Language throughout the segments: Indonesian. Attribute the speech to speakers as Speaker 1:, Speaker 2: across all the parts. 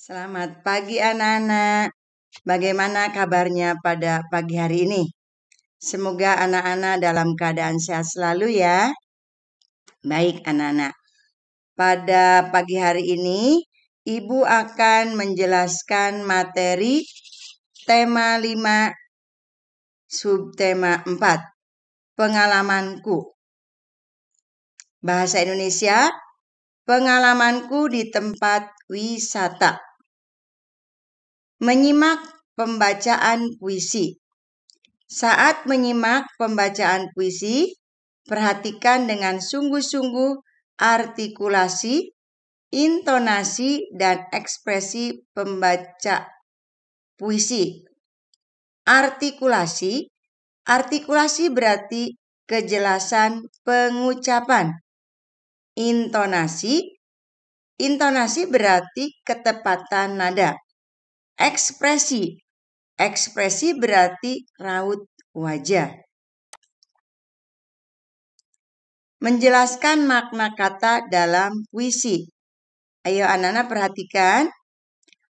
Speaker 1: Selamat pagi anak-anak. Bagaimana kabarnya pada pagi hari ini? Semoga anak-anak dalam keadaan sehat selalu ya. Baik anak-anak. Pada pagi hari ini, Ibu akan menjelaskan materi tema 5, subtema 4, pengalamanku. Bahasa Indonesia, pengalamanku di tempat wisata. Menyimak pembacaan puisi. Saat menyimak pembacaan puisi, perhatikan dengan sungguh-sungguh artikulasi, intonasi, dan ekspresi pembaca puisi. Artikulasi berarti kejelasan pengucapan. Intonasi berarti ketepatan nada. Ekspresi berarti raut wajah. Menjelaskan makna kata dalam puisi. Ayo anak-anak perhatikan.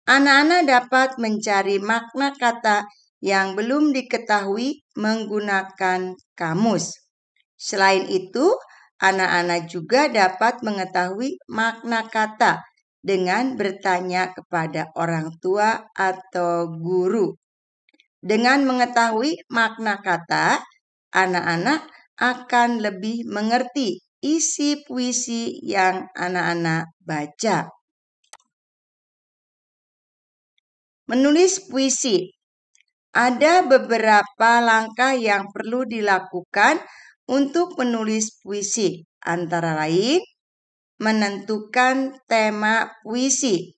Speaker 1: Anak-anak dapat mencari makna kata yang belum diketahui menggunakan kamus. Selain itu, anak-anak juga dapat mengetahui makna kata dengan bertanya kepada orang tua atau guru. Dengan mengetahui makna kata, anak-anak akan lebih mengerti isi puisi yang anak-anak baca. Menulis puisi. Ada beberapa langkah yang perlu dilakukan untuk menulis puisi. Antara lain, menentukan tema puisi,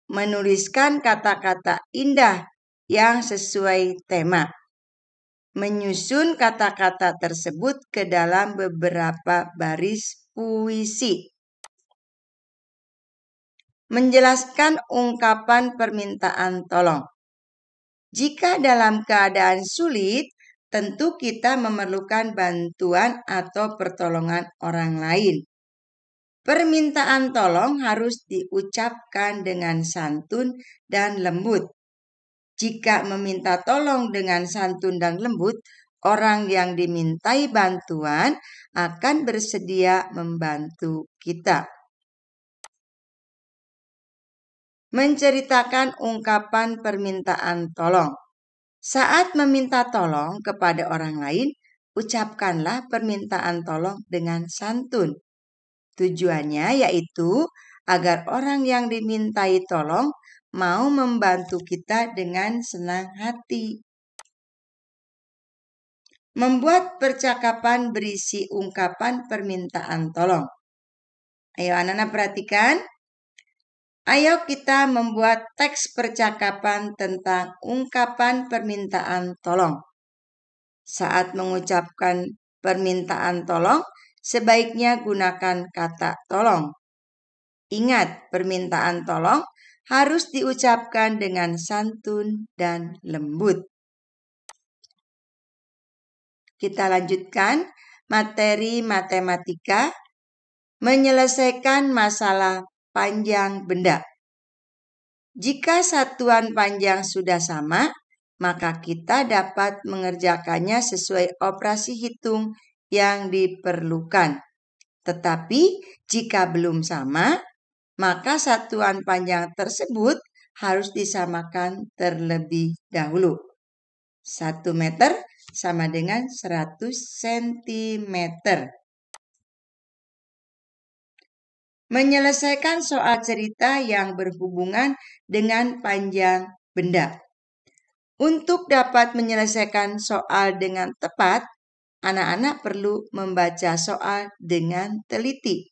Speaker 1: menuliskan kata-kata indah yang sesuai tema, menyusun kata-kata tersebut ke dalam beberapa baris puisi, menjelaskan ungkapan permintaan tolong. Jika dalam keadaan sulit, tentu kita memerlukan bantuan atau pertolongan orang lain. Permintaan tolong harus diucapkan dengan santun dan lembut. Jika meminta tolong dengan santun dan lembut, orang yang dimintai bantuan akan bersedia membantu kita. Menceritakan ungkapan permintaan tolong. Saat meminta tolong kepada orang lain, ucapkanlah permintaan tolong dengan santun. Tujuannya yaitu agar orang yang dimintai tolong mau membantu kita dengan senang hati. Membuat percakapan berisi ungkapan permintaan tolong. Ayo anak-anak perhatikan. Ayo kita membuat teks percakapan tentang ungkapan permintaan tolong. Saat mengucapkan permintaan tolong, sebaiknya gunakan kata tolong. Ingat, permintaan tolong harus diucapkan dengan santun dan lembut. Kita lanjutkan materi matematika, menyelesaikan masalah panjang benda. Jika satuan panjang sudah sama, maka kita dapat mengerjakannya sesuai operasi hitung yang diperlukan. Tetapi jika belum sama, maka satuan panjang tersebut harus disamakan terlebih dahulu. 1 meter sama dengan 100 cm. Menyelesaikan soal cerita yang berhubungan dengan panjang benda. Untuk dapat menyelesaikan soal dengan tepat, anak-anak perlu membaca soal dengan teliti.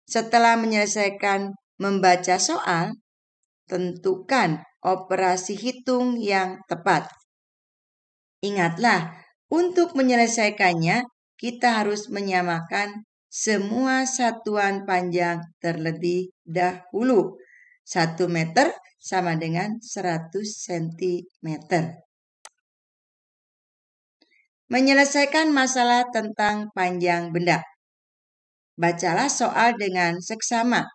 Speaker 1: Setelah menyelesaikan membaca soal, tentukan operasi hitung yang tepat. Ingatlah, untuk menyelesaikannya, kita harus menyamakan semua satuan panjang terlebih dahulu. 1 meter sama dengan 100 cm. Menyelesaikan masalah tentang panjang benda. Bacalah soal dengan seksama.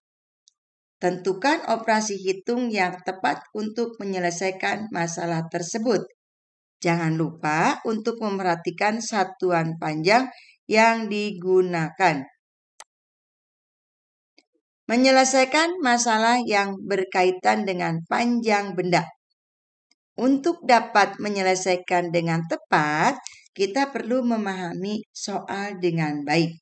Speaker 1: Tentukan operasi hitung yang tepat untuk menyelesaikan masalah tersebut. Jangan lupa untuk memperhatikan satuan panjang yang digunakan. Menyelesaikan masalah yang berkaitan dengan panjang benda. Untuk dapat menyelesaikan dengan tepat, kita perlu memahami soal dengan baik.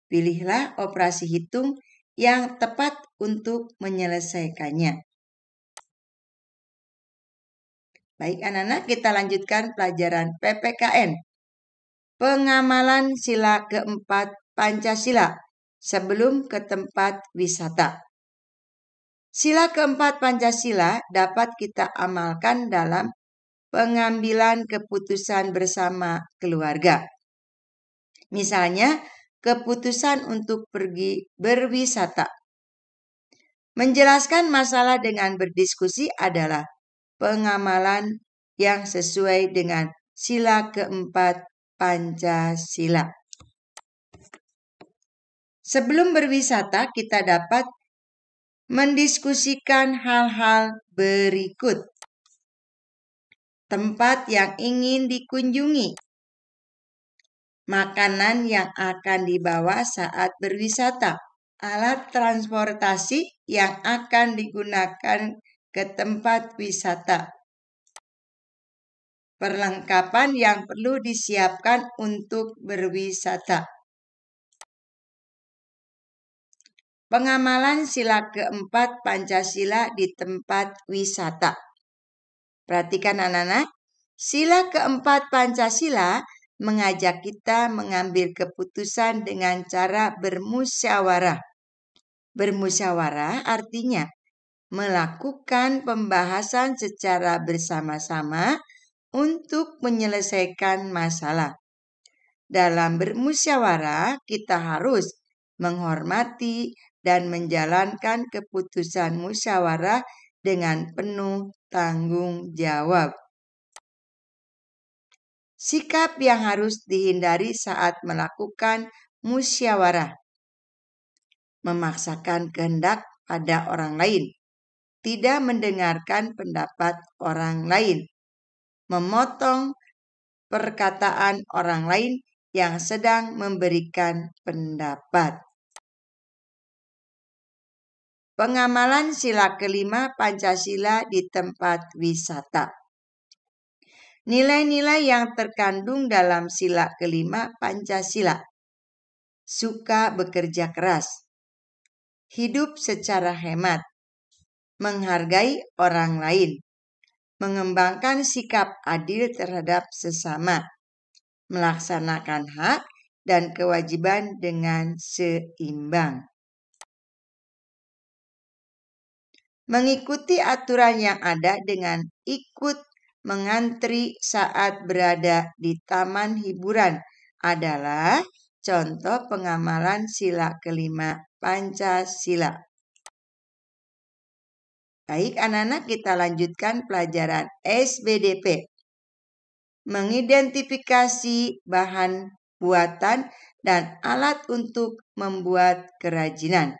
Speaker 1: Pilihlah operasi hitung yang tepat untuk menyelesaikannya. Baik anak-anak, kita lanjutkan pelajaran PPKN. Pengamalan sila keempat Pancasila sebelum ke tempat wisata. Sila keempat Pancasila dapat kita amalkan dalam pengambilan keputusan bersama keluarga. Misalnya, keputusan untuk pergi berwisata. Menjelaskan masalah dengan berdiskusi adalah pengamalan yang sesuai dengan sila keempat Pancasila. Sebelum berwisata, kita dapat mendiskusikan hal-hal berikut. Tempat yang ingin dikunjungi, makanan yang akan dibawa saat berwisata, alat transportasi yang akan digunakan ke tempat wisata, perlengkapan yang perlu disiapkan untuk berwisata. Pengamalan sila keempat Pancasila di tempat wisata. Perhatikan anak-anak, sila keempat Pancasila mengajak kita mengambil keputusan dengan cara bermusyawarah. Bermusyawarah artinya melakukan pembahasan secara bersama-sama untuk menyelesaikan masalah. Dalam bermusyawarah, kita harus menghormati dan menjalankan keputusan musyawarah dengan penuh tanggung jawab. Sikap yang harus dihindari saat melakukan musyawarah. Memaksakan kehendak pada orang lain. Tidak mendengarkan pendapat orang lain. Memotong perkataan orang lain yang sedang memberikan pendapat. Pengamalan sila kelima Pancasila di tempat wisata. Nilai-nilai yang terkandung dalam sila kelima Pancasila. Suka bekerja keras. Hidup secara hemat. Menghargai orang lain. Mengembangkan sikap adil terhadap sesama. Melaksanakan hak dan kewajiban dengan seimbang. Mengikuti aturan yang ada dengan ikut mengantri saat berada di taman hiburan adalah contoh pengamalan sila kelima Pancasila. Baik anak-anak, kita lanjutkan pelajaran SBDP. Mengidentifikasi bahan buatan dan alat untuk membuat kerajinan.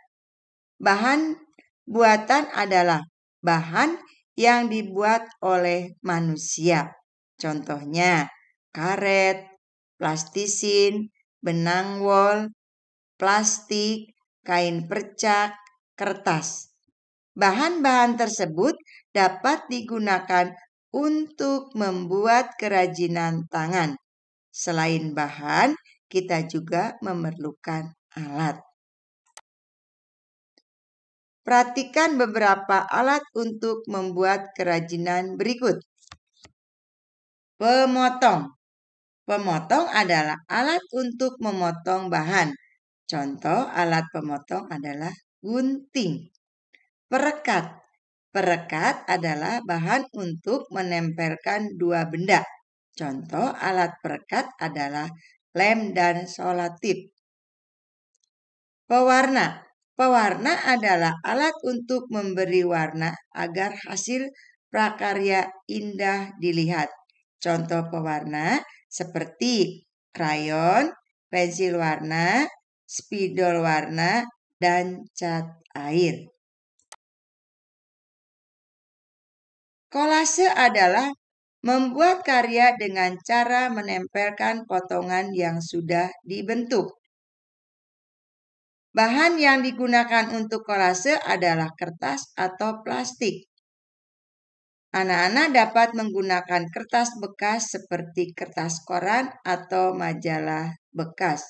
Speaker 1: Bahan buatan adalah bahan yang dibuat oleh manusia. Contohnya, karet, plastisin, benang wol, plastik, kain percak, kertas. Bahan-bahan tersebut dapat digunakan untuk membuat kerajinan tangan. Selain bahan, kita juga memerlukan alat. Perhatikan beberapa alat untuk membuat kerajinan berikut. Pemotong. Pemotong adalah alat untuk memotong bahan. Contoh alat pemotong adalah gunting. Perekat. Perekat adalah bahan untuk menempelkan dua benda. Contoh alat perekat adalah lem dan selotip. Pewarna. Pewarna adalah alat untuk memberi warna agar hasil prakarya indah dilihat. Contoh pewarna seperti krayon, pensil warna, spidol warna, dan cat air. Kolase adalah membuat karya dengan cara menempelkan potongan yang sudah dibentuk. Bahan yang digunakan untuk kolase adalah kertas atau plastik. Anak-anak dapat menggunakan kertas bekas seperti kertas koran atau majalah bekas.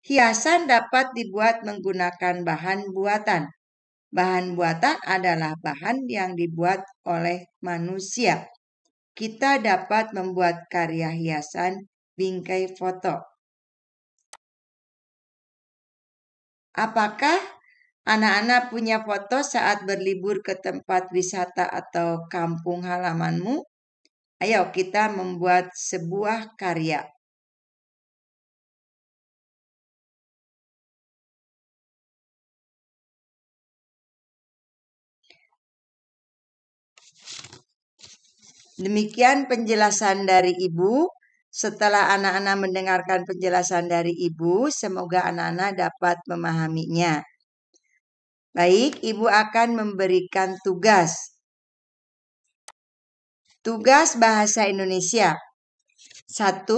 Speaker 1: Hiasan dapat dibuat menggunakan bahan buatan. Bahan buatan adalah bahan yang dibuat oleh manusia. Kita dapat membuat karya hiasan bingkai foto. Apakah anak-anak punya foto saat berlibur ke tempat wisata atau kampung halamanmu? Ayo kita membuat sebuah karya. Demikian penjelasan dari Ibu. Setelah anak-anak mendengarkan penjelasan dari Ibu, semoga anak-anak dapat memahaminya. Baik, Ibu akan memberikan tugas. Tugas bahasa Indonesia. 1.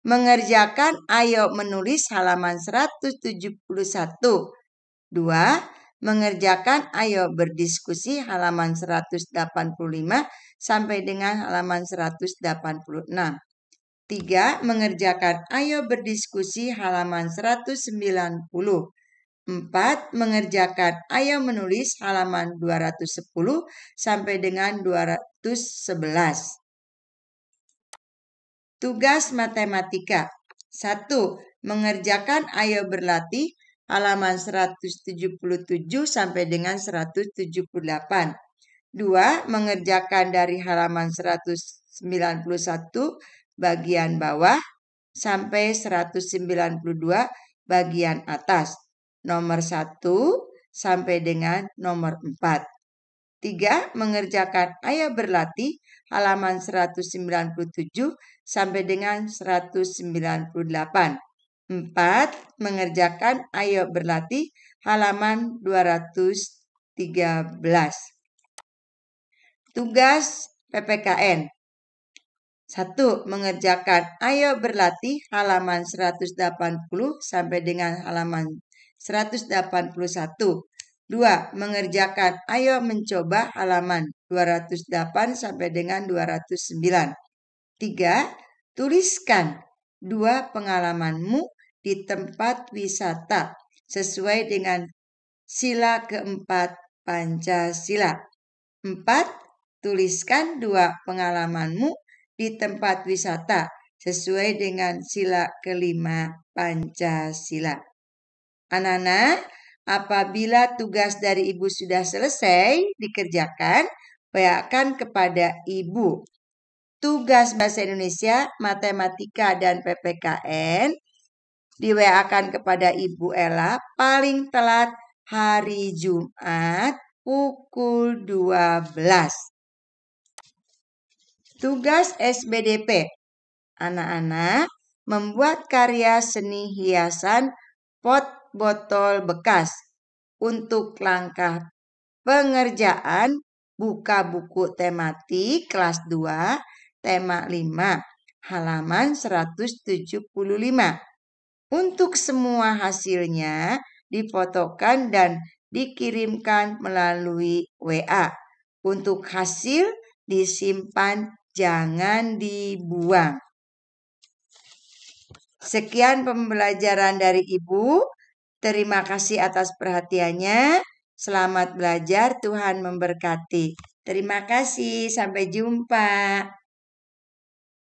Speaker 1: Mengerjakan ayo menulis halaman 171. 2. Mengerjakan ayo berdiskusi halaman 185 sampai dengan halaman 186. 3. Mengerjakan ayo berdiskusi halaman 190. 4. Mengerjakan ayo menulis halaman 210 sampai dengan 211. Tugas matematika. 1. Mengerjakan ayo berlatih halaman 177 sampai dengan 178. 2. Mengerjakan dari halaman 191 bagian bawah sampai 192 bagian atas. Nomor 1 sampai dengan nomor 4. 3. Mengerjakan ayo berlatih halaman 197 sampai dengan 198. 4. Mengerjakan ayo berlatih halaman 213. Tugas PPKN. 1. Mengerjakan ayo berlatih halaman 180 sampai dengan halaman 181. 2. Mengerjakan ayo mencoba halaman 208 sampai dengan 209. 3. Tuliskan 2 pengalamanmu di tempat wisata sesuai dengan sila keempat Pancasila. 4. Tuliskan 2 pengalamanmu di tempat wisata sesuai dengan sila kelima Pancasila. Anak-anak, apabila tugas dari Ibu sudah selesai dikerjakan, WA-kan kepada Ibu. Tugas bahasa Indonesia, matematika, dan PPKN di WA-kan kepada Ibu Ella paling telat hari Jumat pukul 12. Tugas SBDP. Anak-anak membuat karya seni hiasan pot botol bekas. Untuk langkah pengerjaan, buka buku tematik kelas 2, tema 5, halaman 175. Untuk semua hasilnya difotokan dan dikirimkan melalui WA. Untuk hasil disimpan, jangan dibuang. Sekian pembelajaran dari Ibu. Terima kasih atas perhatiannya. Selamat belajar, Tuhan memberkati. Terima kasih, sampai jumpa.